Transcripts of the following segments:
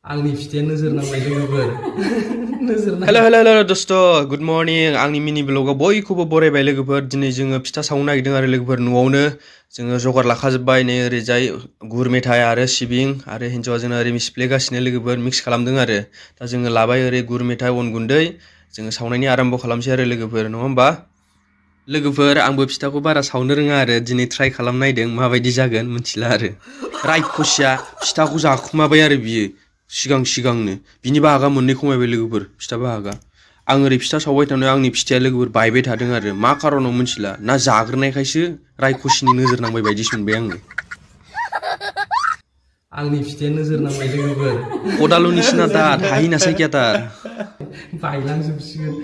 आंनि फिथाइया नोजोर नांबाय लोगोफोर नोजोर नांबाय। हेल' दोस्त गुड मर्निं आंनि मिनि ब्लगाव बयखौबो बरायबाय लोगोफोर दिनै जोङो फिथा सावनो नागिरदों आरो लोगोफोर न'आवनो जोङो जगार लाखाजोब्बाय नै ओरैजाय गुर मेथाइ आरो सिबिं आरो हिन्जावा जोंना ओरै सिफ्लेगासिनो लोगोफोर मिक्स खालामदों आरो दा जोङो लाबाय ओरै गुर मेथाइ अन गुन्दै जोङो सावनायनि आराम्भ खालामसै आरो लोगोफोर नङा होमबा लोगोफोर आंबो फिथाखौ बारा सावनो रोङा आरो दिनै ट्राइ खालामनायदों माबायदि जागोन मिथिला आरो रायखसिया फिथाखौ जाखुमाबाय आरो बियो सिगांनो बिनि बाहागा मोननै खमायबाय लोगोफोर फिथा बाहागा आं ओरै फिथा सावबाय थानायाव आंनि फिथाया लोगोफोर बायबाय थादों आरो मा खारनाव मिथिला ना जाग्रोनायखायसो रायखसिनि नोजोर नांबाय बायदिसो मोनबाय आङो आंनि फिथाइया नोजोर नांबाय लोगोफोर खदालुनिसिना दा हाहिनासै क्या बायलांजोबसिगोन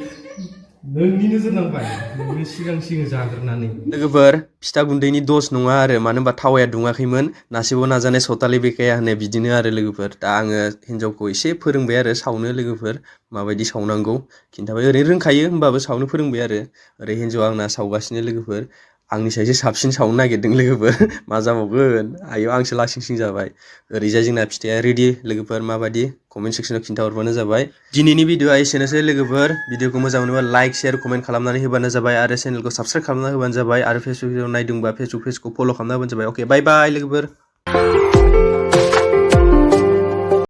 नोंनि नोजोर नांबाय नोङो सिगां जाग्रोनानै लोगोफोर फिथा गुन्दैनि दस नङा आरो मानो होनबा थावाया दुङाखैमोन नासेबो नाजानाय सतालि बेखाया होननाय बिदिनो आरो लोगोफोर दा आङो हिन्जावखौ एसे फोरोंबाय आरो सावनो लोगोफोर माबायदि सावनांगौ खिन्थाबाय ओरैनो रोंखायो होमबाबो सावनो फोरोंबाय आरो ओरै हिन्जावा आंना सावगासिनो लोगोफोर आंनि सायसो साबसिन सावनो नागिरदों लोगोफोर मा जाबावगोन आयौ आंसो लासिंसिं जाबाय ओरैजाय जोंना फिथाया रेडि लोगोफोर माबायदि कमेन्ट सेक्सनाव खिन्थाहरबानो जाबाय दिनैनि भिडिअआ एसेनोसै लोगोफोर भिडिअखौ मोजां मोनोबा लाइक शेयार कमेन्ट खालामनानै होबानो जाबाय आरो चेनेलखौ साबस्क्राइब खालामना होबानो जाबाय आरो फेसबुकआव नायदोंबा फेसबुक पेजखौ फल' खालामना होबानो जाबाय अके बाय बाय लोगोफोर